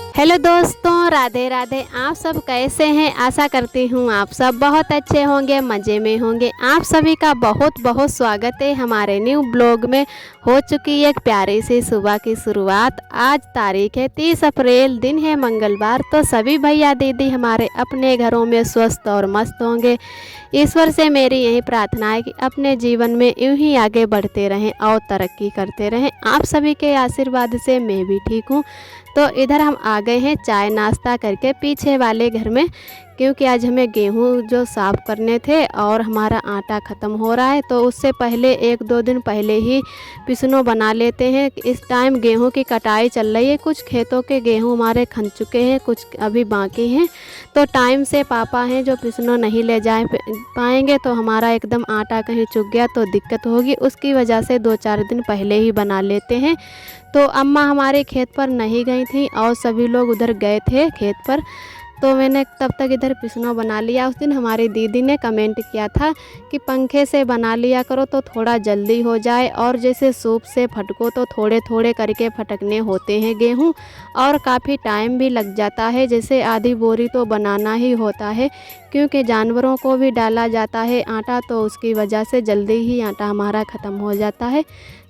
Hello दोस्तों, राधे राधे। आप सब कैसे हैं? आशा करती हूँ आप सब बहुत अच्छे होंगे, मज़े में होंगे। आप सभी का बहुत बहुत स्वागत है हमारे न्यू ब्लॉग में। हो चुकी एक प्यारी सी सुबह की शुरुआत। आज तारीख है 30 अप्रैल, दिन है मंगलवार। तो सभी भैया दीदी हमारे अपने घरों में स्वस्थ और मस्त होंगे। ईश्वर से मेरी यही प्रार्थना है कि अपने जीवन में यूं ही आगे बढ़ते रहें और तरक्की करते रहें। आप सभी के आशीर्वाद से मैं भी ठीक हूँ। तो इधर हम आ गए हैं चाय नाश्ता करके पीछे वाले घर में, क्योंकि आज हमें गेहूं जो साफ़ करने थे और हमारा आटा ख़त्म हो रहा है। तो उससे पहले 1-2 दिन पहले ही पिसनो बना लेते हैं। इस टाइम गेहूं की कटाई चल रही है। कुछ खेतों के गेहूं हमारे खन चुके हैं, कुछ अभी बाकी हैं। तो टाइम से पापा हैं जो पिसनो नहीं ले जाए पाएंगे, तो हमारा एकदम आटा कहीं चुक गया तो दिक्कत होगी। उसकी वजह से 2-4 दिन पहले ही बना लेते हैं। तो अम्मा हमारे खेत पर नहीं गई थी और सभी लोग उधर गए थे खेत पर। तो मैंने तब तक इधर पिसनो बना लिया। उस दिन हमारी दीदी ने कमेंट किया था कि पंखे से बना लिया करो तो थोड़ा जल्दी हो जाए, और जैसे सूप से फटको तो थोड़े थोड़े करके फटकने होते हैं गेहूं, और काफ़ी टाइम भी लग जाता है। जैसे आधी बोरी तो बनाना ही होता है, क्योंकि जानवरों को भी डाला जाता है आटा, तो उसकी वजह से जल्दी ही आटा हमारा ख़त्म हो जाता है।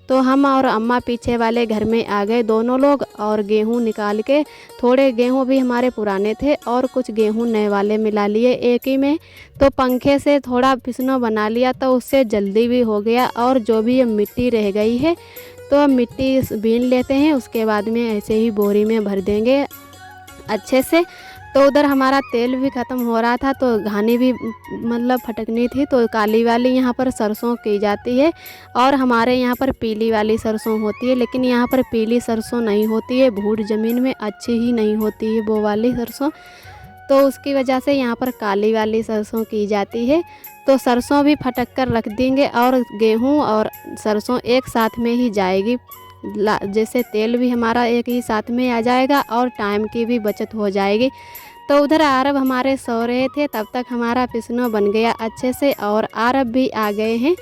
तो हम और अम्मा पीछे वाले घर में आ गए दोनों लोग, और गेहूं निकाल के, थोड़े गेहूं भी हमारे पुराने थे और कुछ गेहूं नए वाले मिला लिए एक ही में। तो पंखे से थोड़ा पिसनो बना लिया तो उससे जल्दी भी हो गया। और जो भी मिट्टी रह गई है तो अब मिट्टी बीन लेते हैं, उसके बाद में ऐसे ही बोरी में भर देंगे अच्छे से। तो उधर हमारा तेल भी ख़त्म हो रहा था, तो घानी भी मतलब फटकनी थी। तो काली वाली यहाँ पर सरसों की जाती है, और हमारे यहाँ पर पीली वाली सरसों होती है। लेकिन यहाँ पर पीली सरसों नहीं होती है, भूड ज़मीन में अच्छी ही नहीं होती है वो वाली सरसों। तो उसकी वजह से यहाँ पर काली वाली सरसों की जाती है। तो सरसों भी फटक कर रख देंगे, और गेहूँ और सरसों एक साथ में ही जाएगी। जैसे तेल भी हमारा एक ही साथ में आ जाएगा और टाइम की भी बचत हो जाएगी। तो उधर आरब हमारे सो रहे थे, तब तक हमारा पिसनो बन गया अच्छे से, और आरब भी आ गए हैं।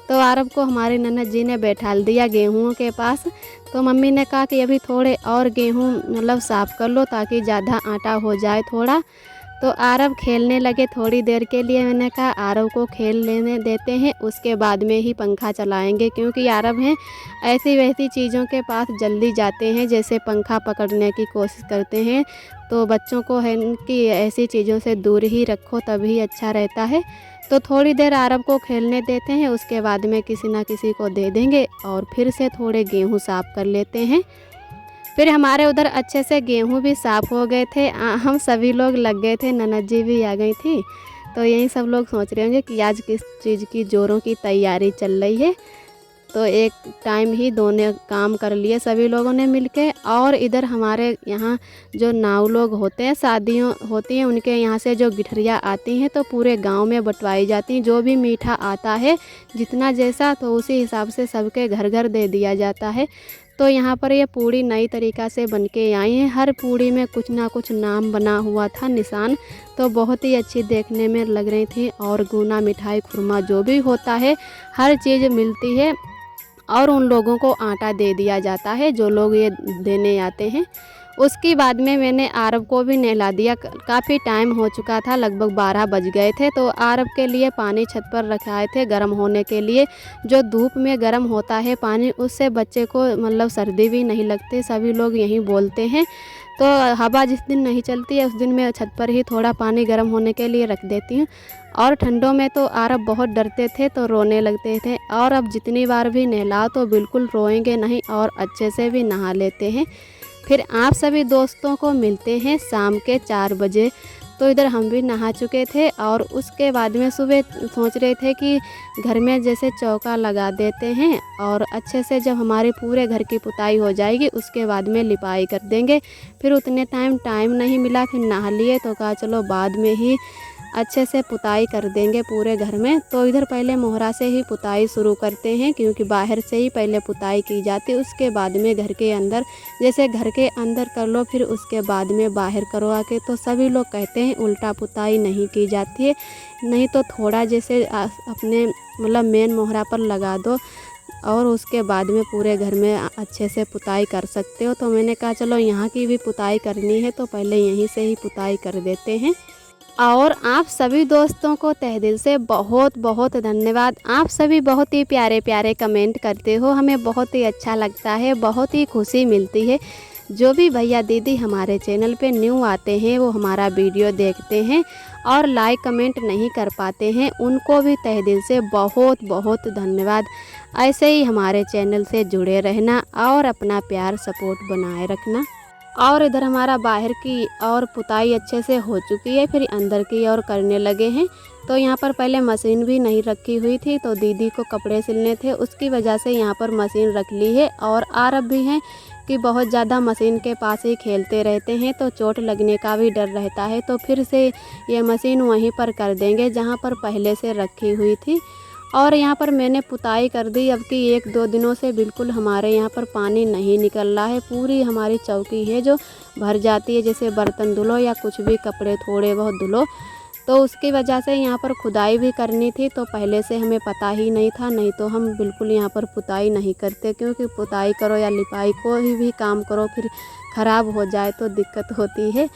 तो आरब को हमारे ननद जी ने बैठाल दिया गेहूं के पास। तो मम्मी ने कहा कि अभी थोड़े और गेहूं मतलब साफ़ कर लो ताकि ज़्यादा आटा हो जाए थोड़ा। तो आरब खेलने लगे थोड़ी देर के लिए। मैंने कहा आरब को खेल लेने देते हैं, उसके बाद में ही पंखा चलाएंगे, क्योंकि आरब हैं ऐसी वैसी चीज़ों के पास जल्दी जाते हैं, जैसे पंखा पकड़ने की कोशिश करते हैं। तो बच्चों को है कि ऐसी चीज़ों से दूर ही रखो, तभी अच्छा रहता है। तो थोड़ी देर आरब को खेलने देते हैं, उसके बाद में किसी ना किसी को दे देंगे, और फिर से थोड़े गेहूँ साफ़ कर लेते हैं। फिर हमारे उधर अच्छे से गेहूं भी साफ़ हो गए थे। हम सभी लोग लग गए थे, ननद जी भी आ गई थी। तो यही सब लोग सोच रहे होंगे कि आज किस चीज़ की जोरों की तैयारी चल रही है। तो एक टाइम ही दोनों काम कर लिए सभी लोगों ने मिलके। और इधर हमारे यहाँ जो नाव लोग होते हैं, शादियों होती हैं उनके यहाँ से जो गिठरियाँ आती हैं, तो पूरे गांव में बंटवाई जाती हैं। जो भी मीठा आता है जितना जैसा, तो उसी हिसाब से सबके घर घर दे दिया जाता है। तो यहाँ पर ये पूड़ी नई तरीक़ा से बन के आई है। हर पूड़ी में कुछ ना कुछ नाम बना हुआ था, निशान। तो बहुत ही अच्छी देखने में लग रही थी। और गूना मिठाई खुरमा जो भी होता है, हर चीज़ मिलती है, और उन लोगों को आटा दे दिया जाता है जो लोग ये देने आते हैं। उसके बाद में मैंने आरब को भी नहला दिया। काफ़ी टाइम हो चुका था, लगभग 12 बज गए थे। तो आरब के लिए पानी छत पर रखाए थे गर्म होने के लिए। जो धूप में गर्म होता है पानी, उससे बच्चे को मतलब सर्दी भी नहीं लगती, सभी लोग यही बोलते हैं। तो हवा जिस दिन नहीं चलती है उस दिन मैं छत पर ही थोड़ा पानी गर्म होने के लिए रख देती हूँ। और ठंडों में तो आरब बहुत डरते थे, तो रोने लगते थे। और अब जितनी बार भी नहलाओ तो बिल्कुल रोएंगे नहीं, और अच्छे से भी नहा लेते हैं। फिर आप सभी दोस्तों को मिलते हैं शाम के 4 बजे। तो इधर हम भी नहा चुके थे, और उसके बाद में सुबह सोच रहे थे कि घर में जैसे चौका लगा देते हैं, और अच्छे से जब हमारे पूरे घर की पुताई हो जाएगी उसके बाद में लिपाई कर देंगे। फिर उतने टाइम नहीं मिला, फिर नहा लिए तो कहा चलो बाद में ही अच्छे से पुताई कर देंगे पूरे घर में। तो इधर पहले मोहरा से ही पुताई शुरू करते हैं, क्योंकि बाहर से ही पहले पुताई की जाती है, उसके बाद में घर के अंदर। जैसे घर के अंदर कर लो फिर उसके बाद में बाहर करवा के। तो सभी लोग कहते हैं उल्टा पुताई नहीं की जाती है, नहीं तो थोड़ा जैसे अपने मतलब मेन मोहरा पर लगा दो, और उसके बाद में पूरे घर में अच्छे से पुताई कर सकते हो। तो मैंने कहा चलो यहाँ की भी पुताई करनी है तो पहले यहीं से ही पुताई कर देते हैं। और आप सभी दोस्तों को तहे दिल से बहुत बहुत धन्यवाद। आप सभी बहुत ही प्यारे प्यारे कमेंट करते हो, हमें बहुत ही अच्छा लगता है, बहुत ही खुशी मिलती है। जो भी भैया दीदी हमारे चैनल पे न्यू आते हैं वो हमारा वीडियो देखते हैं और लाइक कमेंट नहीं कर पाते हैं, उनको भी तहे दिल से बहुत बहुत धन्यवाद। ऐसे ही हमारे चैनल से जुड़े रहना और अपना प्यार सपोर्ट बनाए रखना। और इधर हमारा बाहर की और पुताई अच्छे से हो चुकी है, फिर अंदर की और करने लगे हैं। तो यहाँ पर पहले मशीन भी नहीं रखी हुई थी, तो दीदी को कपड़े सिलने थे, उसकी वजह से यहाँ पर मशीन रख ली है। और आरब भी हैं कि बहुत ज़्यादा मशीन के पास ही खेलते रहते हैं, तो चोट लगने का भी डर रहता है। तो फिर से ये मशीन वहीं पर कर देंगे जहाँ पर पहले से रखी हुई थी। और यहाँ पर मैंने पुताई कर दी। अब कि 1-2 दिनों से बिल्कुल हमारे यहाँ पर पानी नहीं निकल रहा है। पूरी हमारी चौकी है जो भर जाती है, जैसे बर्तन धुलो या कुछ भी कपड़े थोड़े बहुत धुलो। तो उसकी वजह से यहाँ पर खुदाई भी करनी थी, तो पहले से हमें पता ही नहीं था, नहीं तो हम बिल्कुल यहाँ पर पुताई नहीं करते। क्योंकि पुताई करो या लिपाई कोई भी काम करो फिर ख़राब हो जाए तो दिक्कत होती है।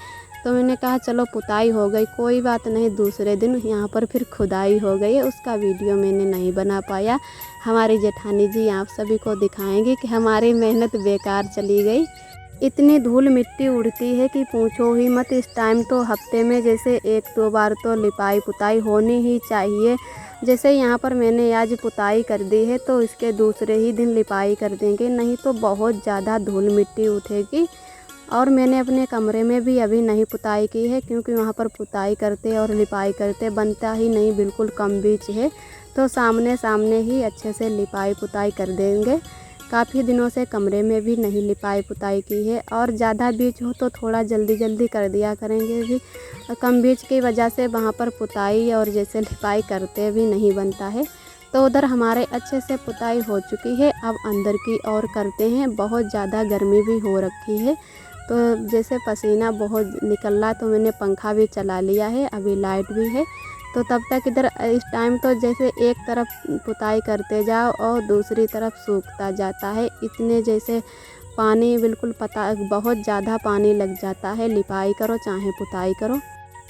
तो मैंने कहा चलो पुताई हो गई, कोई बात नहीं। दूसरे दिन यहाँ पर फिर खुदाई हो गई है, उसका वीडियो मैंने नहीं बना पाया। हमारी जेठानी जी आप सभी को दिखाएंगे कि हमारी मेहनत बेकार चली गई। इतनी धूल मिट्टी उड़ती है कि पूछो ही मत। इस टाइम तो हफ्ते में जैसे 1-2 बार तो लिपाई पुताई होनी ही चाहिए। जैसे यहाँ पर मैंने आज पुताई कर दी है तो इसके दूसरे ही दिन लिपाई कर देंगे, नहीं तो बहुत ज़्यादा धूल मिट्टी उठेगी। और मैंने अपने कमरे में भी अभी नहीं पुताई की है, क्योंकि वहाँ पर पुताई करते और लिपाई करते बनता ही नहीं, बिल्कुल कम बीच है। तो सामने सामने ही अच्छे से लिपाई पुताई कर देंगे। काफ़ी दिनों से कमरे में भी नहीं लिपाई पुताई की है। और ज़्यादा बीच हो तो थोड़ा जल्दी जल्दी कर दिया करेंगे भी, कम बीच की वजह से वहाँ पर पुताई और जैसे लिपाई करते भी नहीं बनता है। तो उधर हमारे अच्छे से पुताई हो चुकी है, अब अंदर की और करते हैं। बहुत ज़्यादा गर्मी भी हो रखी है, तो जैसे पसीना बहुत निकल रहा, तो मैंने पंखा भी चला लिया है, अभी लाइट भी है। तो तब तक इधर इस टाइम तो जैसे एक तरफ पुताई करते जाओ और दूसरी तरफ सूखता जाता है। इतने जैसे पानी बिल्कुल बहुत ज़्यादा पानी लग जाता है, लिपाई करो चाहे पुताई करो।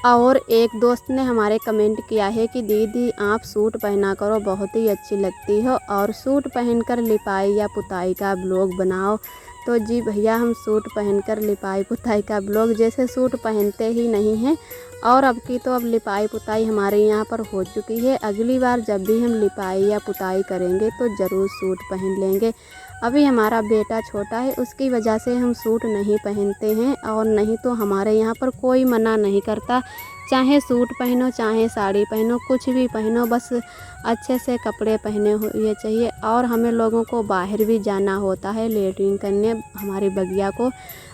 और एक दोस्त ने हमारे कमेंट किया है कि दीदी आप सूट पहना करो, बहुत ही अच्छी लगती हो, और सूट पहनकर लिपाई या पुताई का ब्लॉग बनाओ। तो जी भैया, हम सूट पहनकर लिपाई पुताई का ब्लॉग, जैसे सूट पहनते ही नहीं हैं। और अब की तो अब लिपाई पुताई हमारे यहाँ पर हो चुकी है। अगली बार जब भी हम लिपाई या पुताई करेंगे तो ज़रूर सूट पहन लेंगे। अभी हमारा बेटा छोटा है, उसकी वजह से हम सूट नहीं पहनते हैं, और नहीं तो हमारे यहाँ पर कोई मना नहीं करता। चाहे सूट पहनो चाहे साड़ी पहनो, कुछ भी पहनो, बस अच्छे से कपड़े पहने हुए चाहिए। और हमें लोगों को बाहर भी जाना होता है लेटरिन करने, हमारे बगिया को।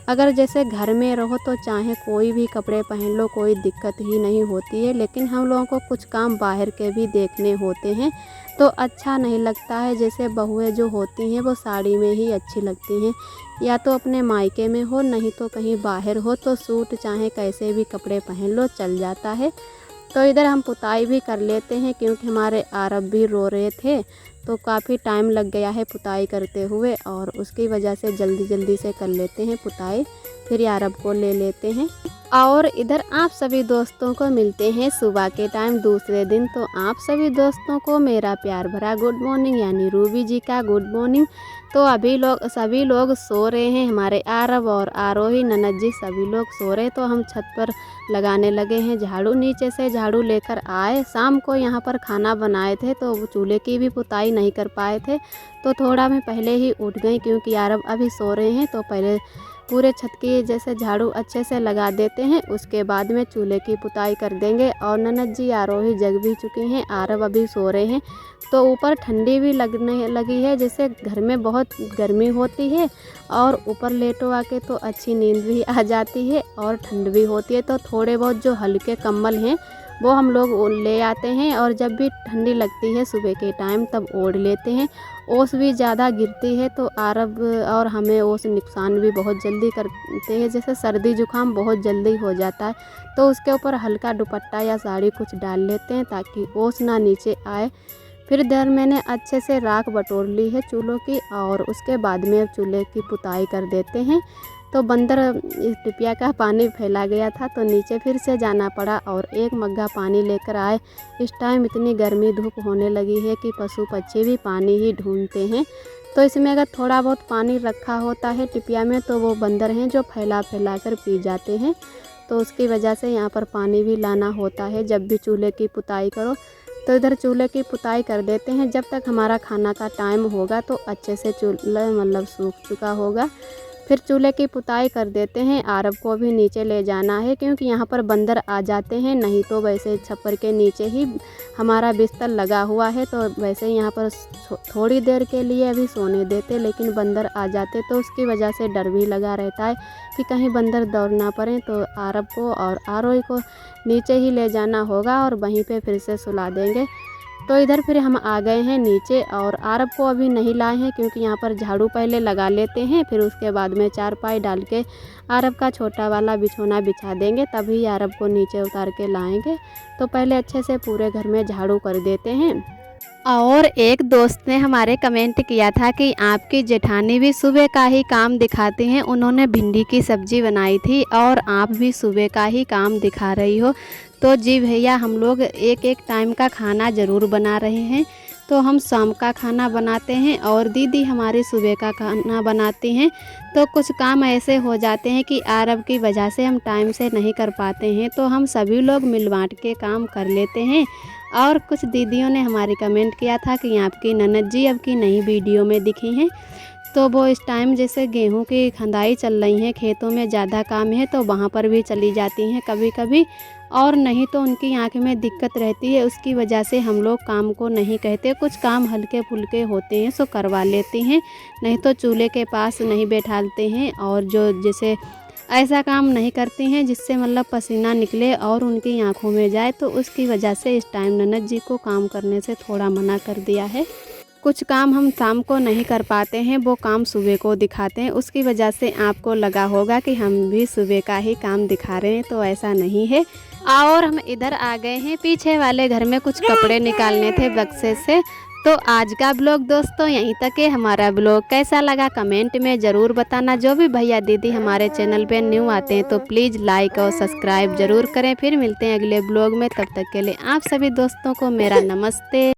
अगर जैसे घर में रहो तो चाहे कोई भी कपड़े पहन लो, कोई दिक्कत ही नहीं होती है। लेकिन हम लोगों को कुछ काम बाहर के भी देखने होते हैं, तो अच्छा नहीं लगता है। जैसे बहुएं जो होती हैं वो साड़ी में ही अच्छी लगती हैं, या तो अपने मायके में हो, नहीं तो कहीं बाहर हो, तो सूट चाहे कैसे भी कपड़े पहन लो चल जाता है। तो इधर हम पुताई भी कर लेते हैं, क्योंकि हमारे आरब भी रो रहे थे, तो काफ़ी टाइम लग गया है पुताई करते हुए, और उसकी वजह से जल्दी जल्दी से कर लेते हैं पुताई, फिर आरब को ले लेते हैं। और इधर आप सभी दोस्तों को मिलते हैं सुबह के टाइम दूसरे दिन। तो आप सभी दोस्तों को मेरा प्यार भरा गुड मॉर्निंग, यानी रूबी जी का गुड मॉर्निंग। तो अभी सभी लोग सो रहे हैं, हमारे आरब और आरोही ननद जी सभी लोग सो रहे। तो हम छत पर लगाने लगे हैं झाड़ू, नीचे से झाड़ू लेकर आए। शाम को यहाँ पर खाना बनाए थे, तो चूल्हे की भी पुताई नहीं कर पाए थे, तो थोड़ा मैं पहले ही उठ गई, क्योंकि आरब अभी सो रहे हैं। तो पहले पूरे छत की जैसे झाड़ू अच्छे से लगा देते हैं, उसके बाद में चूल्हे की पुताई कर देंगे। और ननद जी आरोही जग भी चुकी हैं, आरब अभी सो रहे हैं। तो ऊपर ठंडी भी लगने लगी है, जैसे घर में बहुत गर्मी होती है और ऊपर लेटो आके तो अच्छी नींद भी आ जाती है और ठंड भी होती है। तो थोड़े बहुत जो हल्के कंबल हैं वो हम लोग ले आते हैं, और जब भी ठंडी लगती है सुबह के टाइम तब ओढ़ लेते हैं। ओस भी ज़्यादा गिरती है तो आरब और हमें ओस नुकसान भी बहुत जल्दी करते हैं, जैसे सर्दी जुकाम बहुत जल्दी हो जाता है। तो उसके ऊपर हल्का दुपट्टा या साड़ी कुछ डाल लेते हैं ताकि ओस ना नीचे आए। फिर इधर मैंने अच्छे से राख बटोर ली है चूल्हों की, और उसके बाद में अब चूल्हे की पुताई कर देते हैं। तो बंदर इस टिपिया का पानी फैला गया था तो नीचे फिर से जाना पड़ा और एक मग्गा पानी लेकर आए। इस टाइम इतनी गर्मी धूप होने लगी है कि पशु पक्षी भी पानी ही ढूंढते हैं। तो इसमें अगर थोड़ा बहुत पानी रखा होता है टिपिया में तो वो बंदर हैं जो फैला फैला कर पी जाते हैं। तो उसकी वजह से यहाँ पर पानी भी लाना होता है जब भी चूल्हे की पुताई करो। तो इधर चूल्हे की पुताई कर देते हैं। जब तक हमारा खाना का टाइम होगा तो अच्छे से चूल्हा मतलब सूख चुका होगा। फिर चूल्हे की पुताई कर देते हैं। आरब को भी नीचे ले जाना है क्योंकि यहाँ पर बंदर आ जाते हैं, नहीं तो वैसे छप्पर के नीचे ही हमारा बिस्तर लगा हुआ है तो वैसे यहाँ पर थोड़ी देर के लिए अभी सोने देते, लेकिन बंदर आ जाते तो उसकी वजह से डर भी लगा रहता है कि कहीं बंदर दौड़ ना पड़े। तो आरब को और आरोही को नीचे ही ले जाना होगा और वहीं पे फिर से सुला देंगे। तो इधर फिर हम आ गए हैं नीचे और आरब को अभी नहीं लाए हैं क्योंकि यहाँ पर झाड़ू पहले लगा लेते हैं, फिर उसके बाद में चारपाई डाल के आरब का छोटा वाला बिछोना बिछा देंगे, तभी आरब को नीचे उतार के लाएंगे। तो पहले अच्छे से पूरे घर में झाड़ू कर देते हैं। और एक दोस्त ने हमारे कमेंट किया था कि आपकी जेठानी भी सुबह का ही काम दिखाती हैं। उन्होंने भिंडी की सब्ज़ी बनाई थी और आप भी सुबह का ही काम दिखा रही हो। तो जी भैया, हम लोग एक एक टाइम का खाना ज़रूर बना रहे हैं। तो हम शाम का खाना बनाते हैं और दीदी हमारी सुबह का खाना बनाती हैं। तो कुछ काम ऐसे हो जाते हैं कि आरब की वजह से हम टाइम से नहीं कर पाते हैं, तो हम सभी लोग मिल बाँट के काम कर लेते हैं। और कुछ दीदियों ने हमारी कमेंट किया था कि आपकी ननद जी अब की नई वीडियो में दिखी हैं। तो वो इस टाइम जैसे गेहूं की खंदाई चल रही है, खेतों में ज़्यादा काम है तो वहाँ पर भी चली जाती हैं कभी कभी, और नहीं तो उनकी आँख में दिक्कत रहती है, उसकी वजह से हम लोग काम को नहीं कहते। कुछ काम हल्के फुल्के होते हैं सो करवा लेते हैं, नहीं तो चूल्हे के पास नहीं बैठाते हैं। और जो जैसे ऐसा काम नहीं करती हैं जिससे मतलब पसीना निकले और उनकी आंखों में जाए, तो उसकी वजह से इस टाइम ननद जी को काम करने से थोड़ा मना कर दिया है। कुछ काम हम शाम को नहीं कर पाते हैं, वो काम सुबह को दिखाते हैं, उसकी वजह से आपको लगा होगा कि हम भी सुबह का ही काम दिखा रहे हैं, तो ऐसा नहीं है। और हम इधर आ गए हैं, पीछे वाले घर में कुछ कपड़े निकालने थे बक्से से। तो आज का ब्लॉग दोस्तों यहीं तक है। हमारा ब्लॉग कैसा लगा कमेंट में ज़रूर बताना। जो भी भैया दीदी हमारे चैनल पे न्यू आते हैं तो प्लीज़ लाइक और सब्सक्राइब ज़रूर करें। फिर मिलते हैं अगले ब्लॉग में, तब तक के लिए आप सभी दोस्तों को मेरा नमस्ते।